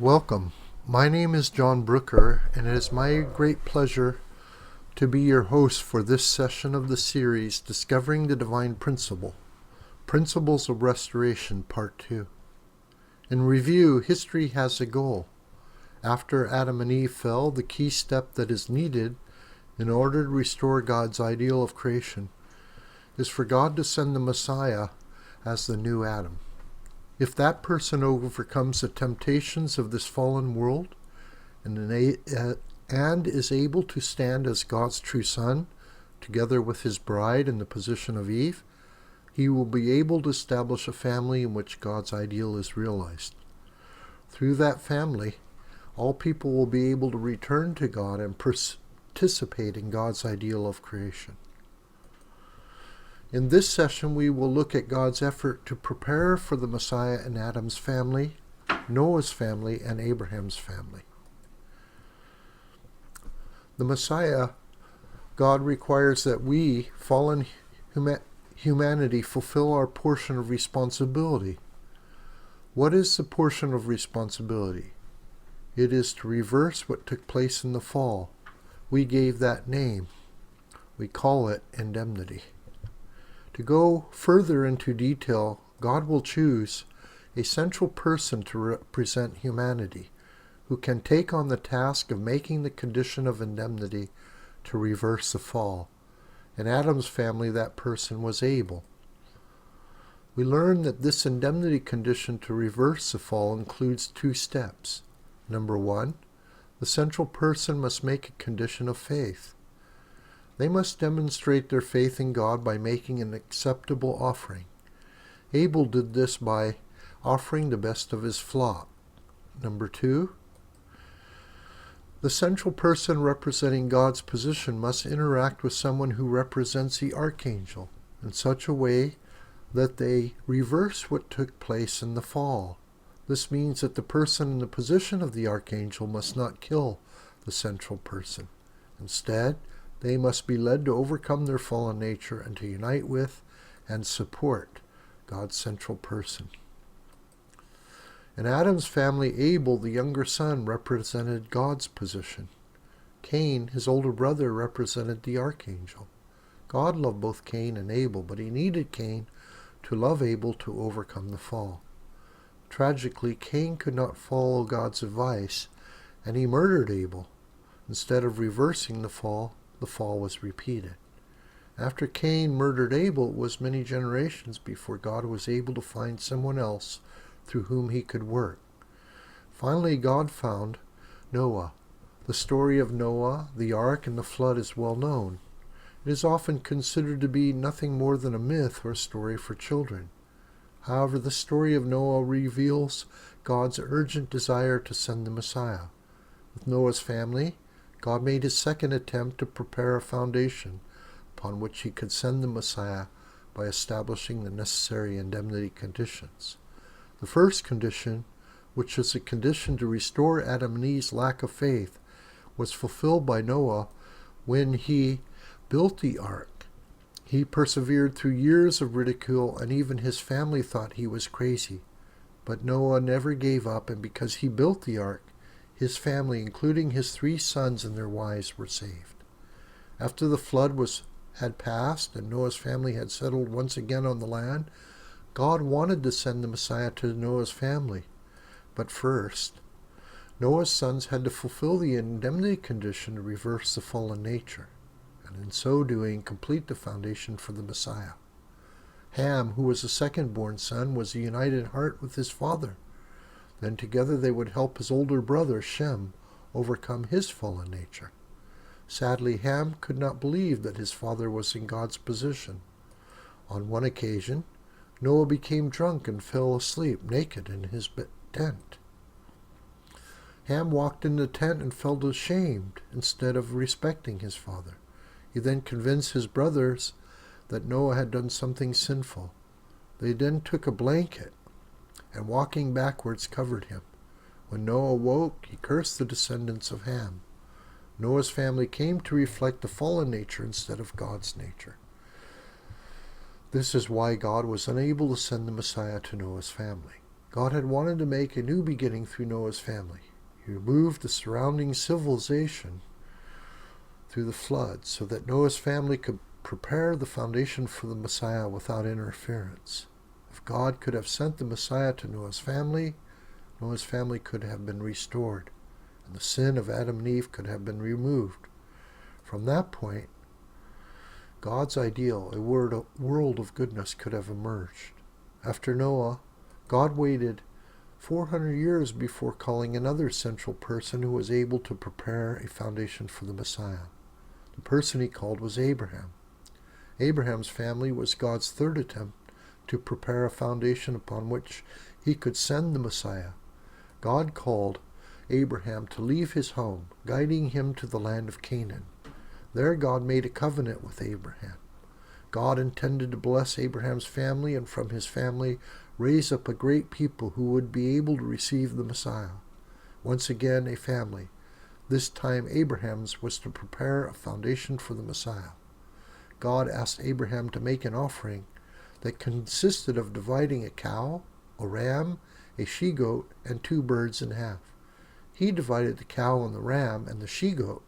Welcome. My name is John Brooker, and it is my great pleasure to be your host for this session of the series, Discovering the Divine Principle, Principles of Restoration, Part 2. In review, history has a goal. After Adam and Eve fell, the key step that is needed in order to restore God's ideal of creation is for God to send the Messiah as the new Adam. If that person overcomes the temptations of this fallen world and is able to stand as God's true Son, together with his bride in the position of Eve, he will be able to establish a family in which God's ideal is realized. Through that family, all people will be able to return to God and participate in God's ideal of creation. In this session, we will look at God's effort to prepare for the Messiah in Adam's family, Noah's family, and Abraham's family. The Messiah, God requires that we, fallen humanity, fulfill our portion of responsibility. What is the portion of responsibility? It is to reverse what took place in the fall. We gave that name. We call it indemnity. To go further into detail, God will choose a central person to represent humanity, who can take on the task of making the condition of indemnity to reverse the fall. In Adam's family, that person was Abel. We learn that this indemnity condition to reverse the fall includes two steps. Number one, the central person must make a condition of faith. They must demonstrate their faith in God by making an acceptable offering. Abel did this by offering the best of his flock. Number two, the central person representing God's position must interact with someone who represents the archangel in such a way that they reverse what took place in the fall. This means that the person in the position of the archangel must not kill the central person. Instead, they must be led to overcome their fallen nature and to unite with and support God's central person. In Adam's family, Abel, the younger son, represented God's position. Cain, his older brother, represented the archangel. God loved both Cain and Abel, but he needed Cain to love Abel to overcome the fall. Tragically, Cain could not follow God's advice, and he murdered Abel. Instead of reversing the fall was repeated. After Cain murdered Abel, it was many generations before God was able to find someone else through whom he could work. Finally, God found Noah. The story of Noah, the ark, and the flood is well known. It is often considered to be nothing more than a myth or a story for children. However, the story of Noah reveals God's urgent desire to send the Messiah. With Noah's family, God made his second attempt to prepare a foundation upon which he could send the Messiah by establishing the necessary indemnity conditions. The first condition, which was a condition to restore Adam and Eve's lack of faith, was fulfilled by Noah when he built the ark. He persevered through years of ridicule, and even his family thought he was crazy. But Noah never gave up, and because he built the ark, his family, including his 3 sons and their wives, were saved. After the flood had passed and Noah's family had settled once again on the land, God wanted to send the Messiah to Noah's family. But first, Noah's sons had to fulfill the indemnity condition to reverse the fallen nature, and in so doing, complete the foundation for the Messiah. Ham, who was the second-born son, was a united heart with his father. Then together they would help his older brother, Shem, overcome his fallen nature. Sadly, Ham could not believe that his father was in God's position. On one occasion, Noah became drunk and fell asleep naked in his tent. Ham walked in the tent and felt ashamed instead of respecting his father. He then convinced his brothers that Noah had done something sinful. They then took a blanket and walking backwards covered him. When Noah awoke, he cursed the descendants of Ham. Noah's family came to reflect the fallen nature instead of God's nature. This is why God was unable to send the Messiah to Noah's family. God had wanted to make a new beginning through Noah's family. He removed the surrounding civilization through the flood so that Noah's family could prepare the foundation for the Messiah without interference. If God could have sent the Messiah to Noah's family could have been restored, and the sin of Adam and Eve could have been removed. From that point, God's ideal, a world of goodness, could have emerged. After Noah, God waited 400 years before calling another central person who was able to prepare a foundation for the Messiah. The person he called was Abraham. Abraham's family was God's third attempt to prepare a foundation upon which he could send the Messiah. God called Abraham to leave his home, guiding him to the land of Canaan. There God made a covenant with Abraham. God intended to bless Abraham's family and from his family raise up a great people who would be able to receive the Messiah. Once again, a family. This time Abraham's was to prepare a foundation for the Messiah. God asked Abraham to make an offering that consisted of dividing a cow, a ram, a she-goat, and 2 birds in half. He divided the cow and the ram and the she-goat,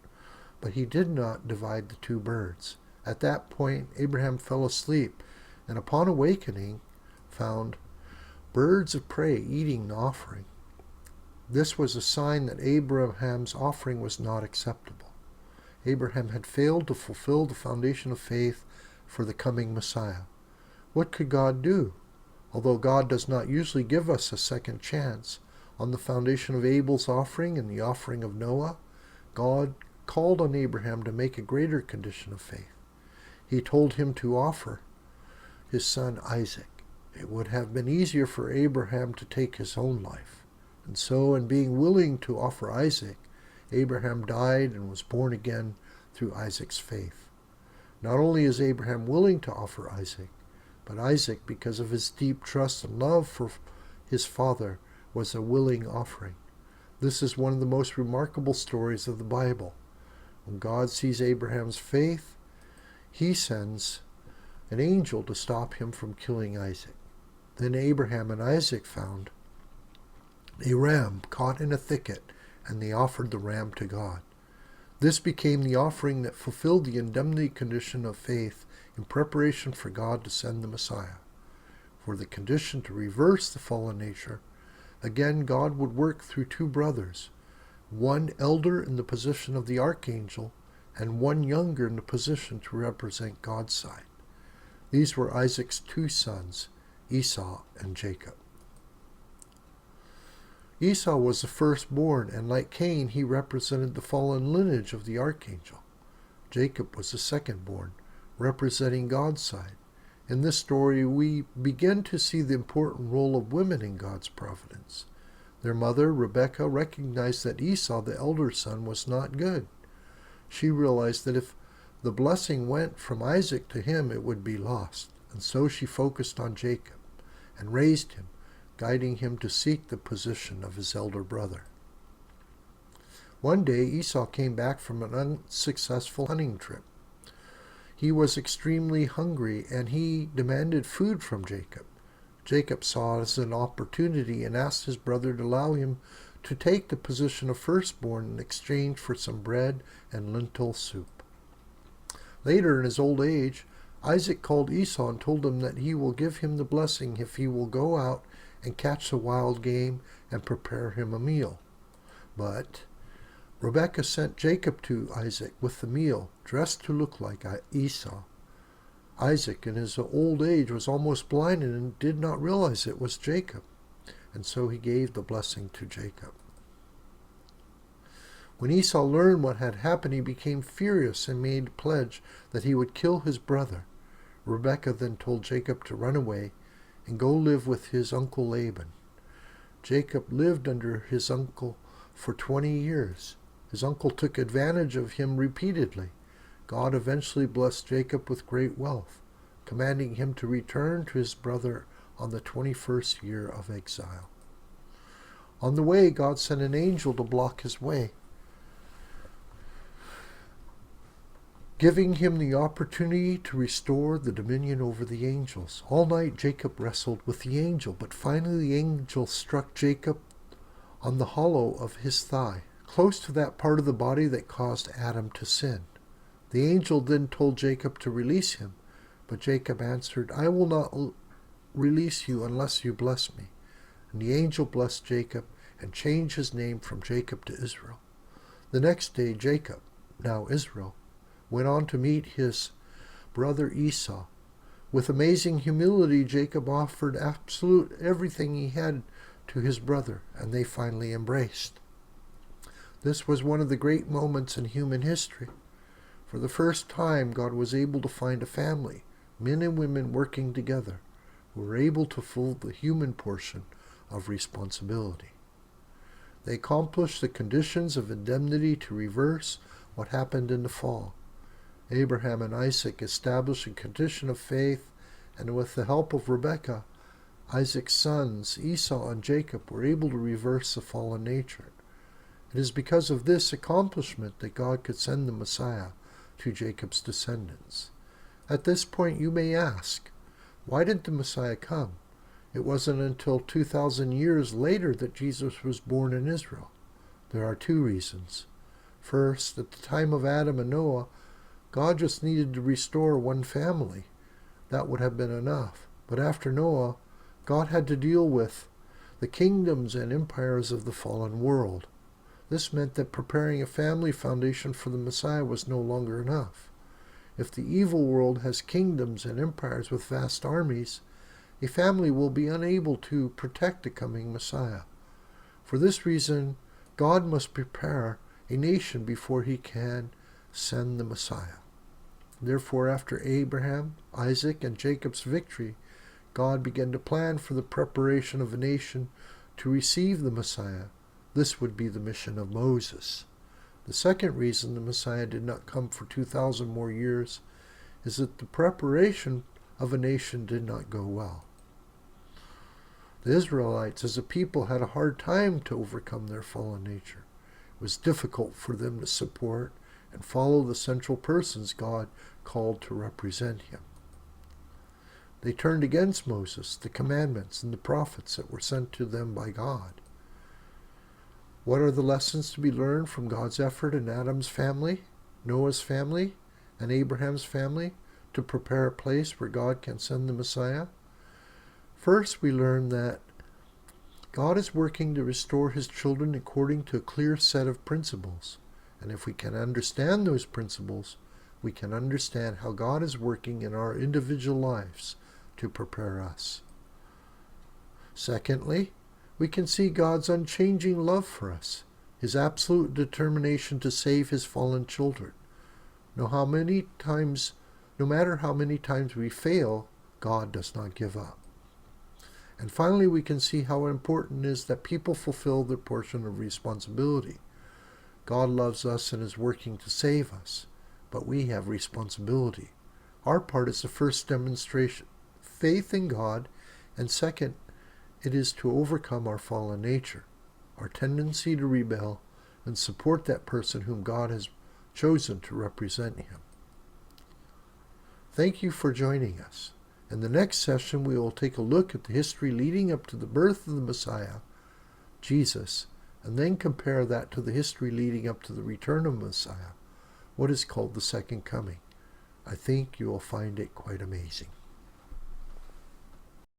but he did not divide the 2 birds. At that point, Abraham fell asleep, and upon awakening, found birds of prey eating the offering. This was a sign that Abraham's offering was not acceptable. Abraham had failed to fulfill the foundation of faith for the coming Messiah. What could God do? Although God does not usually give us a second chance, on the foundation of Abel's offering and the offering of Noah, God called on Abraham to make a greater condition of faith. He told him to offer his son Isaac. It would have been easier for Abraham to take his own life. And so, in being willing to offer Isaac, Abraham died and was born again through Isaac's faith. Not only is Abraham willing to offer Isaac, but Isaac, because of his deep trust and love for his father, was a willing offering. This is one of the most remarkable stories of the Bible. When God sees Abraham's faith, he sends an angel to stop him from killing Isaac. Then Abraham and Isaac found a ram caught in a thicket, and they offered the ram to God. This became the offering that fulfilled the indemnity condition of faith in preparation for God to send the Messiah. For the condition to reverse the fallen nature, again God would work through 2 brothers, one elder in the position of the archangel, and one younger in the position to represent God's side. These were Isaac's 2 sons, Esau and Jacob. Esau was the firstborn, and like Cain, he represented the fallen lineage of the archangel. Jacob was the secondborn, representing God's side. In this story, we begin to see the important role of women in God's providence. Their mother, Rebekah, recognized that Esau, the elder son, was not good. She realized that if the blessing went from Isaac to him, it would be lost, and so she focused on Jacob and raised him, guiding him to seek the position of his elder brother. One day, Esau came back from an unsuccessful hunting trip. He was extremely hungry, and he demanded food from Jacob. Jacob saw it as an opportunity and asked his brother to allow him to take the position of firstborn in exchange for some bread and lentil soup. Later, in his old age, Isaac called Esau and told him that he will give him the blessing if he will go out and catch the wild game and prepare him a meal. But Rebekah sent Jacob to Isaac with the meal, dressed to look like Esau. Isaac, in his old age, was almost blinded and did not realize it was Jacob, and so he gave the blessing to Jacob. When Esau learned what had happened, he became furious and made a pledge that he would kill his brother. Rebekah then told Jacob to run away and go live with his uncle Laban. Jacob lived under his uncle for 20 years. His uncle took advantage of him repeatedly. God eventually blessed Jacob with great wealth, commanding him to return to his brother on the 21st year of exile. On the way, God sent an angel to block his way. giving him the opportunity to restore the dominion over the angels. All night Jacob wrestled with the angel, but finally the angel struck Jacob on the hollow of his thigh, close to that part of the body that caused Adam to sin. The angel then told Jacob to release him, but Jacob answered, "I will not release you unless you bless me." And the angel blessed Jacob and changed his name from Jacob to Israel. The next day Jacob, now Israel, went on to meet his brother Esau. With amazing humility, Jacob offered absolute everything he had to his brother, and they finally embraced. This was one of the great moments in human history. For the first time, God was able to find a family, men and women working together, who were able to fulfill the human portion of responsibility. They accomplished the conditions of indemnity to reverse what happened in the fall. Abraham and Isaac established a condition of faith, and with the help of Rebekah, Isaac's sons, Esau and Jacob, were able to reverse the fallen nature. It is because of this accomplishment that God could send the Messiah to Jacob's descendants. At this point you may ask, why did the Messiah come? It wasn't until 2,000 years later that Jesus was born in Israel. There are two reasons. First, at the time of Adam and Noah, God just needed to restore one family. That would have been enough. But after Noah, God had to deal with the kingdoms and empires of the fallen world. This meant that preparing a family foundation for the Messiah was no longer enough. If the evil world has kingdoms and empires with vast armies, a family will be unable to protect the coming Messiah. For this reason, God must prepare a nation before he can send the Messiah. Therefore, after Abraham, Isaac, and Jacob's victory, God began to plan for the preparation of a nation to receive the Messiah. This would be the mission of Moses. The second reason the Messiah did not come for 2,000 more years is that the preparation of a nation did not go well. The Israelites as a people had a hard time to overcome their fallen nature. It was difficult for them to support and follow the central persons God called to represent him. They turned against Moses, the commandments, and the prophets that were sent to them by God. What are the lessons to be learned from God's effort in Adam's family, Noah's family, and Abraham's family to prepare a place where God can send the Messiah? First, we learn that God is working to restore his children according to a clear set of principles. And if we can understand those principles, we can understand how God is working in our individual lives to prepare us. Secondly, we can see God's unchanging love for us, his absolute determination to save his fallen children. No matter how many times we fail, God does not give up. And finally, we can see how important it is that people fulfill their portion of responsibility. God loves us and is working to save us, but we have responsibility. Our part is the first demonstration, faith in God, and second, it is to overcome our fallen nature, our tendency to rebel, and support that person whom God has chosen to represent him. Thank you for joining us. In the next session, we will take a look at the history leading up to the birth of the Messiah, Jesus, and then compare that to the history leading up to the return of Messiah, what is called the Second Coming. I think you will find it quite amazing.